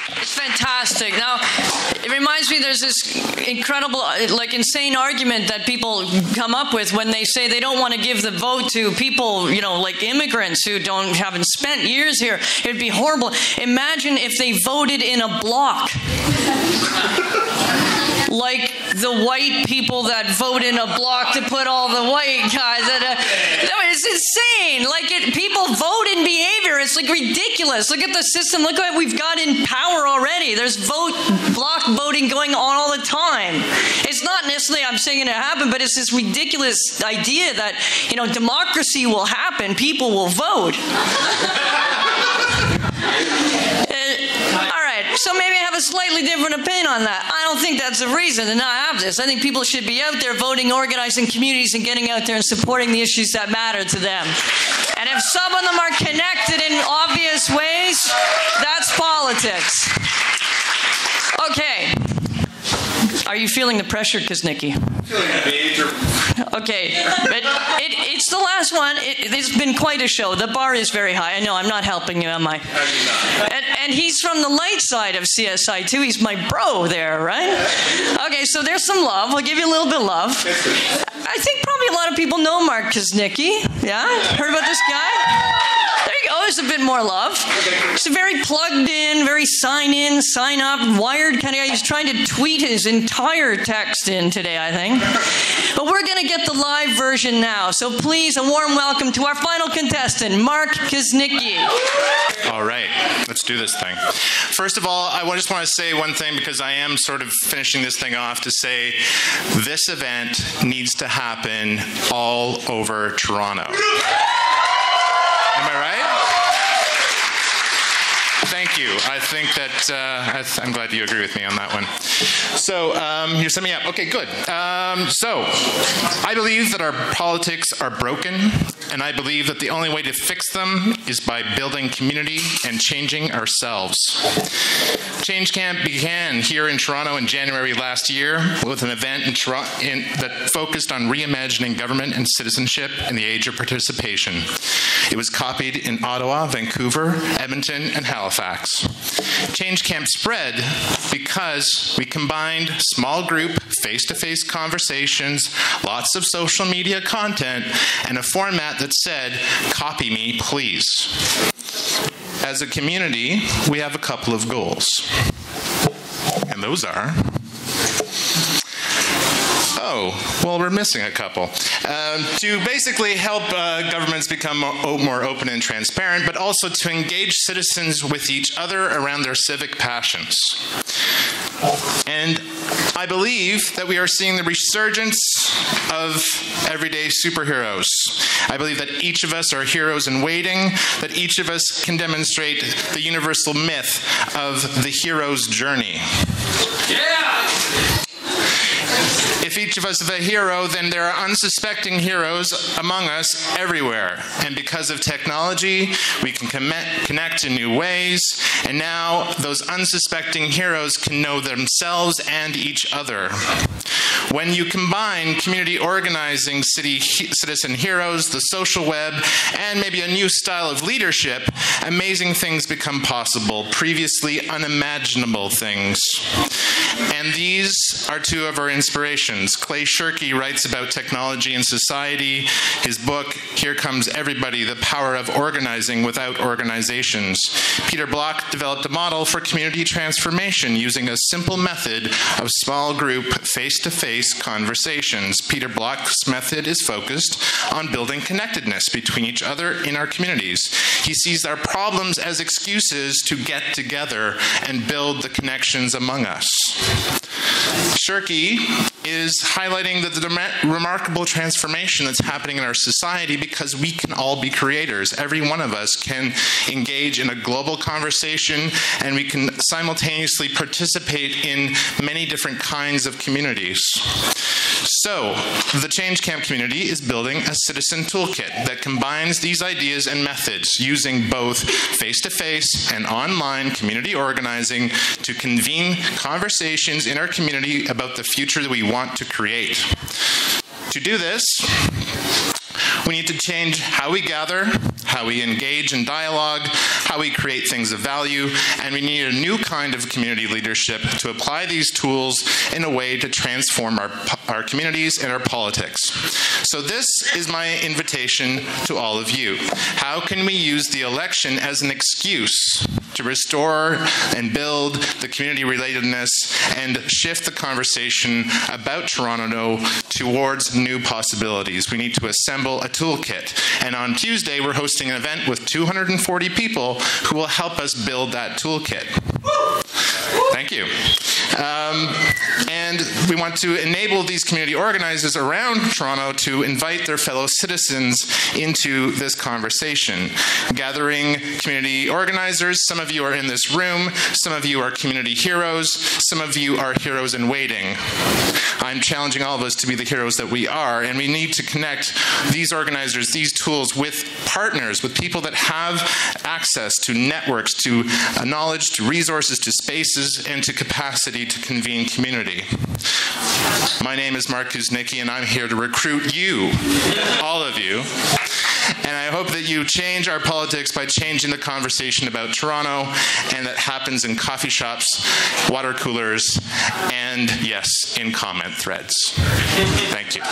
It's fantastic. Now, it reminds me there's this incredible, insane argument that people come up with when they say they don't want to give the vote to people, like immigrants who haven't spent years here. It would be horrible. Imagine if they voted in a block. Like the white people that vote in a block to put all the white guys. It's insane. People vote in behavior. It's ridiculous. Look at the system. Look what we've got in power already. There's block voting going on all the time. It's not necessarily I'm saying it happened, but it's this ridiculous idea that democracy will happen. People will vote. All right, so maybe I have a slightly different opinion on that. I don't think that's the reason to not have this. I think people should be out there voting, organizing communities, and getting out there and supporting the issues that matter to them. And if some of them are connected in obvious ways, that's politics. Okay. Are you feeling the pressure, Kuznicki? Feeling a major. Okay, but it's the last one. It's been quite a show. The bar is very high. I know, I'm not helping you, am I? And he's from the light side of CSI, too. He's my bro there, right? Okay, so there's some love. I'll give you a little bit of love. I think probably a lot of people know Mark Kuznicki. Yeah? Heard about this guy? There you go. There's a bit more love. He's a very plugged in, very sign in, sign up, wired kind of guy. He's trying to tweet his entire text in today, I think. But we're going to get the live version now. So please, a warm welcome to our final contestant, Mark Kuznicki. All right. Let's do this thing. First of all, I just want to say one thing because I am sort of finishing this thing off to say this event needs to happen all over Toronto. Am I right? Thank you. I think that I'm glad you agree with me on that one. So you set me up. Okay, good. So I believe that our politics are broken, and I believe that the only way to fix them is by building community and changing ourselves. Change Camp began here in Toronto in January last year with an event that focused on reimagining government and citizenship in the age of participation. It was copied in Ottawa, Vancouver, Edmonton, and Halifax. Change Camp spread because we combined small group, face-to-face conversations, lots of social media content, and a format that said, "Copy me, please." As a community, we have a couple of goals. And those are... Oh, well, we're missing a couple. To basically help governments become more open and transparent, but also to engage citizens with each other around their civic passions. And I believe that we are seeing the resurgence of everyday superheroes. I believe that each of us are heroes in waiting, that each of us can demonstrate the universal myth of the hero's journey. Yeah! If each of us is a hero, then there are unsuspecting heroes among us everywhere. And because of technology, we can connect in new ways. And now those unsuspecting heroes can know themselves and each other. When you combine community organizing, citizen heroes, the social web, and maybe a new style of leadership, amazing things become possible, previously unimaginable things. And these are two of our inspirations. Clay Shirky writes about technology and society. His book, Here Comes Everybody, The Power of Organizing Without Organizations. Peter Block developed a model for community transformation using a simple method of small group, face-to-face conversations. Peter Block's method is focused on building connectedness between each other in our communities. He sees our problems as excuses to get together and build the connections among us. Shirky is highlighting the remarkable transformation that's happening in our society because we can all be creators. Every one of us can engage in a global conversation, and we can simultaneously participate in many different kinds of communities. So, the Change Camp community is building a citizen toolkit that combines these ideas and methods using both face-to-face and online community organizing to convene conversations in our community about the future that we want to create. To do this, We need to change how we gather, how we engage in dialogue, how we create things of value, and we need a new kind of community leadership to apply these tools in a way to transform our communities and our politics. So this is my invitation to all of you. How can we use the election as an excuse to restore and build the community relatedness and shift the conversation about Toronto towards new possibilities? We need to assemble a toolkit. And on Tuesday, we're hosting an event with 240 people who will help us build that toolkit. Thank you. And we want to enable these community organizers around Toronto to invite their fellow citizens into this conversation. Gathering community organizers, some of you are in this room, some of you are community heroes, some of you are heroes in waiting. I'm challenging all of us to be the heroes that we are, and we need to connect these organizers, these tools, with partners, with people that have access to networks, to knowledge, to resources, to spaces, and to capacity to convene community. My name is Mark Kuznicki, and I'm here to recruit you, all of you. And I hope that you change our politics by changing the conversation about Toronto, and that happens in coffee shops, water coolers, and yes, in comment threads. Thank you.